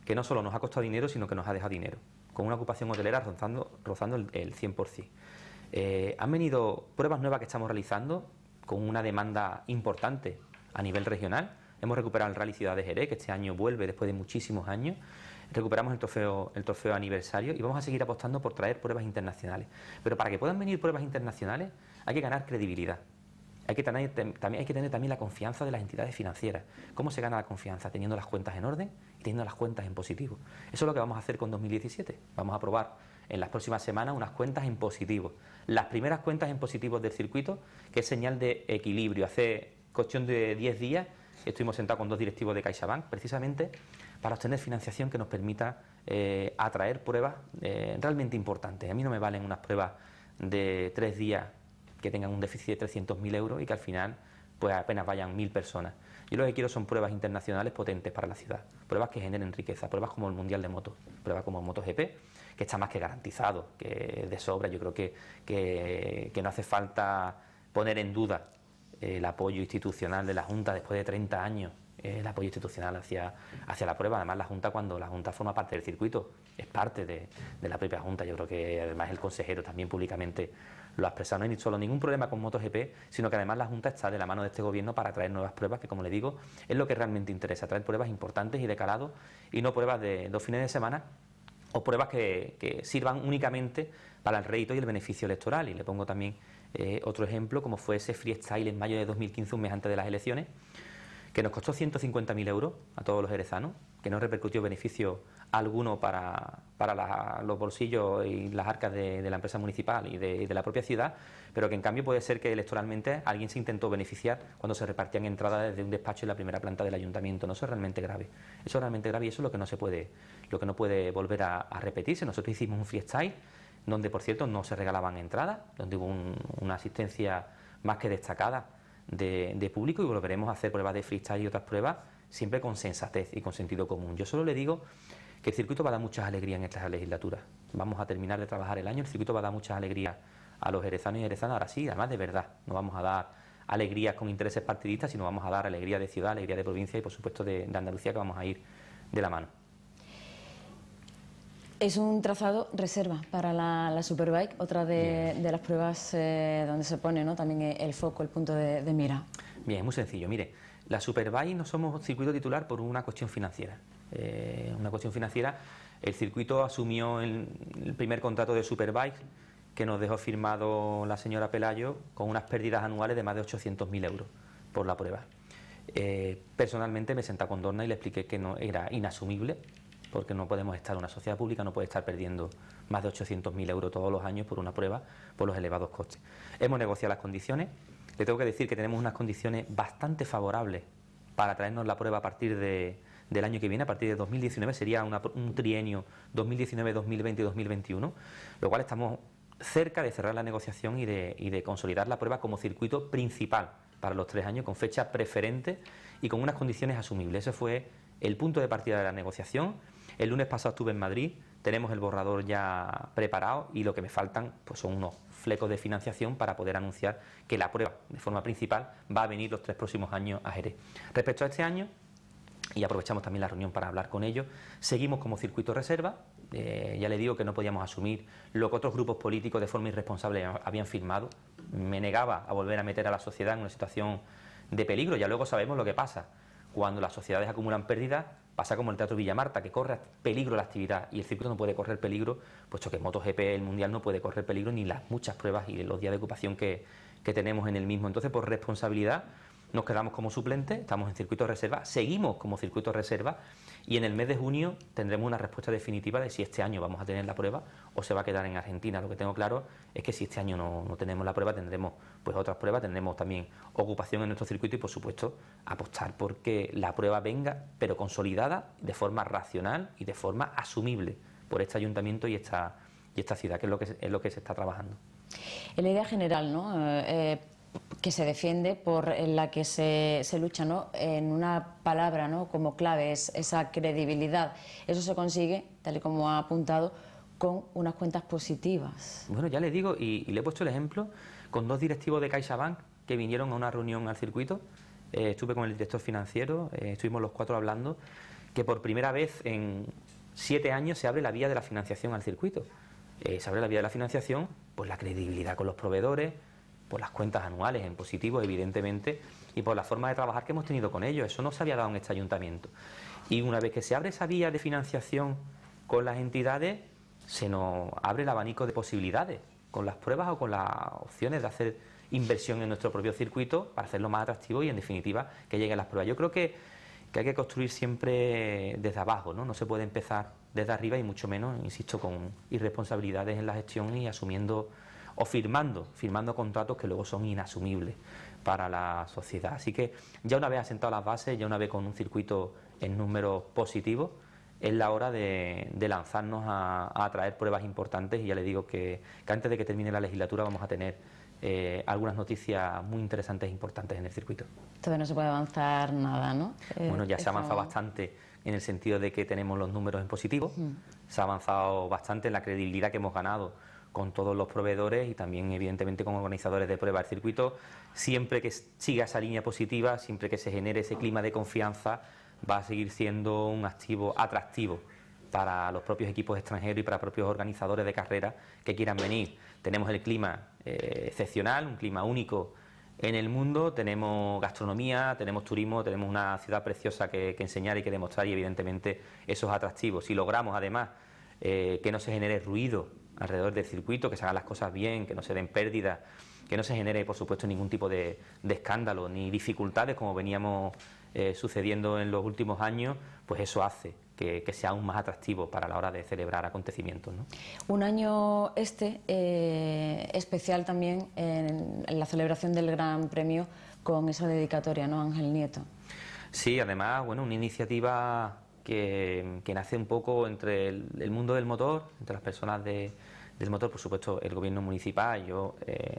que no solo nos ha costado dinero, sino que nos ha dejado dinero, con una ocupación hotelera rozando el 100%. Han venido pruebas nuevas que estamos realizando con una demanda importante a nivel regional. hemos recuperado el Rally Ciudad de Jerez, que este año vuelve después de muchísimos años, recuperamos el trofeo aniversario y vamos a seguir apostando por traer pruebas internacionales. Pero para que puedan venir pruebas internacionales hay que ganar credibilidad. También hay que tener también la confianza de las entidades financieras. ¿Cómo se gana la confianza? Teniendo las cuentas en orden y teniendo las cuentas en positivo. Eso es lo que vamos a hacer con 2017. Vamos a aprobar en las próximas semanas unas cuentas en positivo. Las primeras cuentas en positivo del circuito, que es señal de equilibrio. Hace cuestión de 10 días estuvimos sentados con 2 directivos de CaixaBank, precisamente para obtener financiación que nos permita atraer pruebas realmente importantes. A mí no me valen unas pruebas de 3 días que tengan un déficit de 300.000 euros y que al final pues apenas vayan 1.000 personas. Yo lo que quiero son pruebas internacionales potentes para la ciudad, pruebas que generen riqueza, pruebas como el Mundial de Motos, pruebas como el MotoGP, que está más que garantizado, que de sobra. Yo creo que no hace falta poner en duda el apoyo institucional de la Junta después de 30 años, el apoyo institucional hacia la prueba. Además, cuando la Junta forma parte del circuito, es parte de la propia Junta. Yo creo que además el consejero también públicamente lo ha expresado. No hay solo ningún problema con MotoGP, sino que además la Junta está de la mano de este gobierno para traer nuevas pruebas, que como le digo, es lo que realmente interesa, traer pruebas importantes y de calado, y no pruebas de 2 fines de semana o pruebas que sirvan únicamente para el rédito y el beneficio electoral. Y le pongo también otro ejemplo, como fue ese freestyle en mayo de 2015, un mes antes de las elecciones, que nos costó 150.000 euros a todos los jerezanos, que no repercutió beneficio alguno para los bolsillos y las arcas de la empresa municipal y de la propia ciudad, pero que en cambio puede ser que electoralmente alguien se intentó beneficiar cuando se repartían entradas desde un despacho en la primera planta del ayuntamiento. No, eso es realmente grave. Eso es realmente grave y eso es lo que no puede volver a repetirse. Nosotros hicimos un freestyle donde, por cierto, no se regalaban entradas, donde hubo una asistencia más que destacada de público, y volveremos a hacer pruebas de freestyle y otras pruebas siempre con sensatez y con sentido común. Yo solo le digo que el circuito va a dar muchas alegrías en esta legislatura. Vamos a terminar de trabajar el año, el circuito va a dar muchas alegrías a los jerezanos y jerezanas. Ahora sí, además de verdad, no vamos a dar alegrías con intereses partidistas, sino vamos a dar alegría de ciudad, alegría de provincia y por supuesto de Andalucía, que vamos a ir de la mano. Es un trazado reserva para la Superbike, otra de las pruebas donde se pone, ¿no?, también el foco, el punto de mira. Bien, es muy sencillo. Mire, la Superbike no somos circuito titular por una cuestión financiera. El circuito asumió el primer contrato de Superbike que nos dejó firmado la señora Pelayo con unas pérdidas anuales de más de 800.000 euros por la prueba. Personalmente me senté con Dorna y le expliqué que no era inasumible, porque no podemos estar, una sociedad pública no puede estar perdiendo más de 800.000 euros todos los años por una prueba, por los elevados costes. Hemos negociado las condiciones. Le tengo que decir que tenemos unas condiciones bastante favorables para traernos la prueba a partir del año que viene, a partir de 2019, sería un trienio 2019, 2020 y 2021, lo cual estamos cerca de cerrar la negociación y de consolidar la prueba como circuito principal para los 3 años, con fecha preferente y con unas condiciones asumibles. Ese fue el punto de partida de la negociación. El lunes pasado estuve en Madrid, tenemos el borrador ya preparado y lo que me faltan pues son unos flecos de financiación para poder anunciar que la prueba de forma principal va a venir los 3 próximos años a Jerez. Respecto a este año, y aprovechamos también la reunión para hablar con ellos, seguimos como circuito reserva. Ya le digo que no podíamos asumir lo que otros grupos políticos de forma irresponsable habían firmado. Me negaba a volver a meter a la sociedad en una situación de peligro. Ya luego sabemos lo que pasa cuando las sociedades acumulan pérdidas. Pasa como el Teatro Villamarta, que corre peligro la actividad, y el circuito no puede correr peligro, puesto que MotoGP, el Mundial, no puede correr peligro, ni las muchas pruebas y los días de ocupación que tenemos en el mismo. Entonces, por responsabilidad, nos quedamos como suplentes, estamos en circuito reserva, seguimos como circuito reserva, y en el mes de junio tendremos una respuesta definitiva de si este año vamos a tener la prueba o se va a quedar en Argentina. Lo que tengo claro es que si este año no tenemos la prueba, tendremos pues otras pruebas, tendremos también ocupación en nuestro circuito y, por supuesto, apostar porque la prueba venga, pero consolidada de forma racional y de forma asumible por este ayuntamiento y esta ciudad, que es lo que se está trabajando. En la idea general, ¿no?, que se defiende, por la que se lucha, ¿no?, en una palabra, ¿no?, como clave, es esa credibilidad. Eso se consigue, tal y como ha apuntado, con unas cuentas positivas. Bueno, ya le digo, y le he puesto el ejemplo con 2 directivos de CaixaBank que vinieron a una reunión al circuito. Estuve con el director financiero, estuvimos los 4 hablando, que por primera vez en 7 años se abre la vía de la financiación al circuito. Se abre la vía de la financiación, pues la credibilidad con los proveedores, por las cuentas anuales en positivo, evidentemente, y por la forma de trabajar que hemos tenido con ellos. Eso no se había dado en este ayuntamiento. Y una vez que se abre esa vía de financiación con las entidades, se nos abre el abanico de posibilidades, con las pruebas o con las opciones de hacer inversión en nuestro propio circuito para hacerlo más atractivo y, en definitiva, que lleguen las pruebas. Yo creo que hay que construir siempre desde abajo, ¿no? No se puede empezar desde arriba y mucho menos, insisto, con irresponsabilidades en la gestión y asumiendo o firmando contratos que luego son inasumibles para la sociedad. Así que ya una vez asentado las bases, ya una vez con un circuito en números positivos, es la hora de lanzarnos a traer pruebas importantes, y ya le digo que antes de que termine la legislatura vamos a tener algunas noticias muy interesantes e importantes en el circuito. Todavía no se puede avanzar nada, ¿no? Bueno, ya se ha avanzado bastante en el sentido de que tenemos los números en positivo, se ha avanzado bastante en la credibilidad que hemos ganado con todos los proveedores y también, evidentemente, con organizadores de pruebas. El circuito, siempre que siga esa línea positiva, siempre que se genere ese clima de confianza, va a seguir siendo un activo atractivo para los propios equipos extranjeros y para propios organizadores de carreras que quieran venir. Tenemos el clima excepcional, un clima único en el mundo, tenemos gastronomía, tenemos turismo, tenemos una ciudad preciosa que enseñar y que demostrar, y evidentemente eso es atractivo. Si logramos además que no se genere ruido alrededor del circuito, que se hagan las cosas bien, que no se den pérdidas, que no se genere, por supuesto, ningún tipo de escándalo ni dificultades como veníamos sucediendo en los últimos años, pues eso hace que sea aún más atractivo para la hora de celebrar acontecimientos, ¿no? Un año especial también en la celebración del Gran Premio con esa dedicatoria, ¿no, Ángel Nieto? Sí, además, bueno, una iniciativa que nace un poco entre el mundo del motor, entre las personas del motor, por supuesto el gobierno municipal. Yo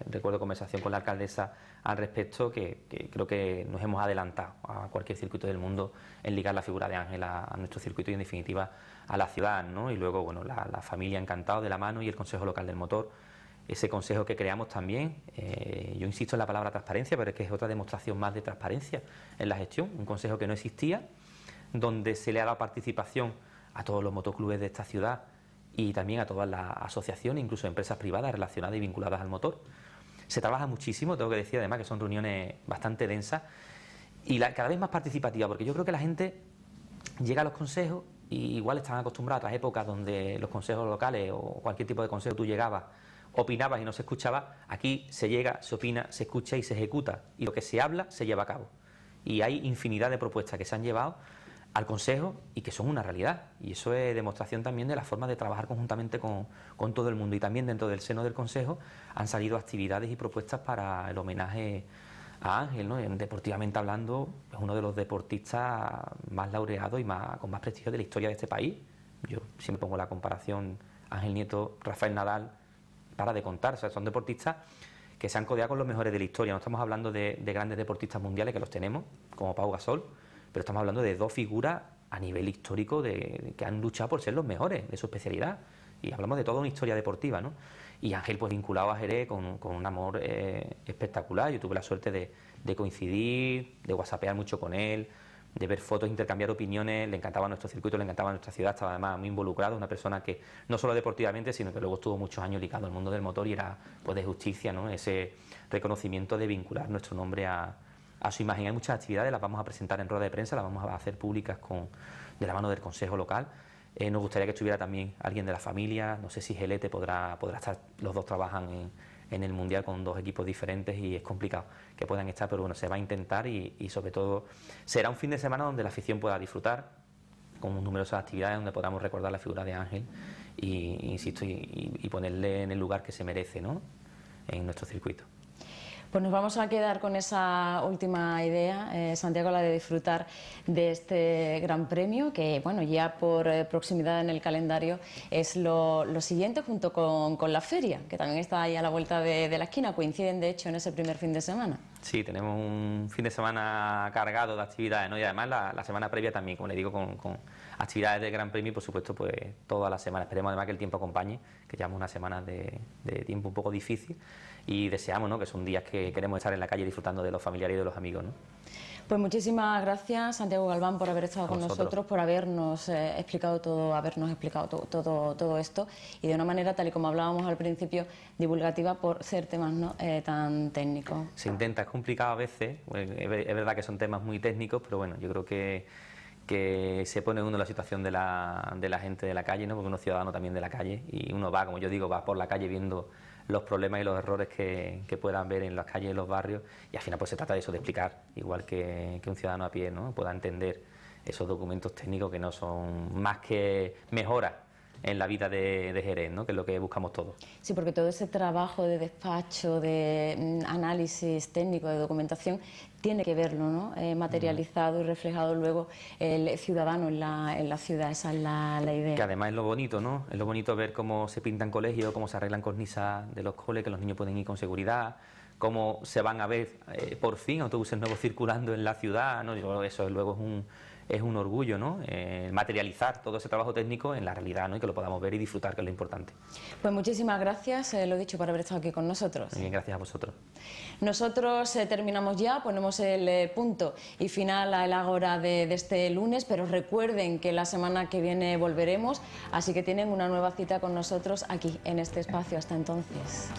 recuerdo conversación con la alcaldesa al respecto, que creo que nos hemos adelantado a cualquier circuito del mundo en ligar la figura de Ángel a nuestro circuito y, en definitiva, a la ciudad, ¿no? Y luego, bueno, la familia encantado de la mano y el Consejo Local del Motor, ese consejo que creamos también. Yo insisto en la palabra transparencia, pero es que es otra demostración más de transparencia en la gestión, un consejo que no existía, donde se le ha dado participación a todos los motoclubes de esta ciudad y también a todas las asociaciones, incluso empresas privadas relacionadas y vinculadas al motor. Se trabaja muchísimo, tengo que decir además que son reuniones bastante densas y cada vez más participativas, porque yo creo que la gente llega a los consejos y igual están acostumbrados a otras épocas donde los consejos locales o cualquier tipo de consejo tú llegabas, opinabas y no se escuchaba. Aquí se llega, se opina, se escucha y se ejecuta, y lo que se habla se lleva a cabo. Y hay infinidad de propuestas que se han llevado al Consejo y que son una realidad, y eso es demostración también de la forma de trabajar conjuntamente con todo el mundo. Y también dentro del seno del Consejo han salido actividades y propuestas para el homenaje a Ángel, ¿no? Deportivamente hablando, es uno de los deportistas más laureados y con más prestigio de la historia de este país. Yo siempre pongo la comparación Ángel Nieto, Rafael Nadal, para de contar. O sea, son deportistas que se han codeado con los mejores de la historia. No estamos hablando de grandes deportistas mundiales, que los tenemos, como Pau Gasol, pero estamos hablando de dos figuras a nivel histórico que han luchado por ser los mejores de su especialidad. Y hablamos de toda una historia deportiva, ¿no? Y Ángel, pues vinculado a Jerez con un amor espectacular. Yo tuve la suerte de coincidir, de whatsappear mucho con él, de ver fotos, intercambiar opiniones. Le encantaba nuestro circuito, le encantaba nuestra ciudad, estaba además muy involucrado, una persona que no solo deportivamente, sino que luego estuvo muchos años ligado al mundo del motor, y era, pues, de justicia, ¿no?, ese reconocimiento de vincular nuestro nombre a su imagen. Hay muchas actividades, las vamos a presentar en rueda de prensa, las vamos a hacer públicas de la mano del Consejo Local. Nos gustaría que estuviera también alguien de la familia. No sé si Gelete podrá estar, los dos trabajan en el Mundial con dos equipos diferentes y es complicado que puedan estar, pero bueno, se va a intentar, y sobre todo será un fin de semana donde la afición pueda disfrutar con numerosas actividades donde podamos recordar la figura de Ángel y insisto, y ponerle en el lugar que se merece, ¿no?, en nuestro circuito. Pues nos vamos a quedar con esa última idea, Santiago, la de disfrutar de este Gran Premio, que bueno, ya por proximidad en el calendario es lo siguiente, junto con la feria, que también está ahí a la vuelta de la esquina. Coinciden de hecho en ese primer fin de semana. Sí, tenemos un fin de semana cargado de actividades, ¿no? Y además la semana previa también, como le digo, con actividades del Gran Premio y por supuesto pues toda la semana. Esperemos además que el tiempo acompañe, que llevamos unas semanas de tiempo un poco difícil y deseamos, ¿no?, que son días que queremos estar en la calle disfrutando de los familiares y de los amigos, ¿no? Pues muchísimas gracias, Santiago Galván, por haber estado con nosotros, por habernos explicado todo esto y de una manera, tal y como hablábamos al principio, divulgativa por ser temas, ¿no?, tan técnicos. Se intenta, es complicado a veces, es verdad que son temas muy técnicos, pero bueno, yo creo que se pone uno en la situación de la gente de la calle, ¿no?, porque uno es ciudadano también de la calle y uno va, como yo digo, va por la calle viendo los problemas y los errores que puedan ver en las calles y en los barrios, y al final pues se trata de eso, de explicar, igual que un ciudadano a pie, ¿no?, pueda entender esos documentos técnicos que no son más que mejoras en la vida de Jerez, ¿no?, que es lo que buscamos todos. Sí, porque todo ese trabajo de despacho, de análisis técnico, de documentación, tiene que verlo, ¿no?, materializado y reflejado luego el ciudadano en la ciudad, esa es la idea. Que además es lo bonito, ¿no?, es lo bonito ver cómo se pintan colegios, cómo se arreglan cornisas de los coles, que los niños pueden ir con seguridad, cómo se van a ver por fin autobuses nuevos circulando en la ciudad, ¿no? Digo, eso luego es un orgullo, ¿no?, materializar todo ese trabajo técnico en la realidad, ¿no?, y que lo podamos ver y disfrutar, que es lo importante. Pues muchísimas gracias, lo dicho, por haber estado aquí con nosotros. Muy bien, gracias a vosotros. Nosotros terminamos ya, ponemos el punto y final a el Ágora de este lunes, pero recuerden que la semana que viene volveremos, así que tienen una nueva cita con nosotros aquí, en este espacio. Hasta entonces.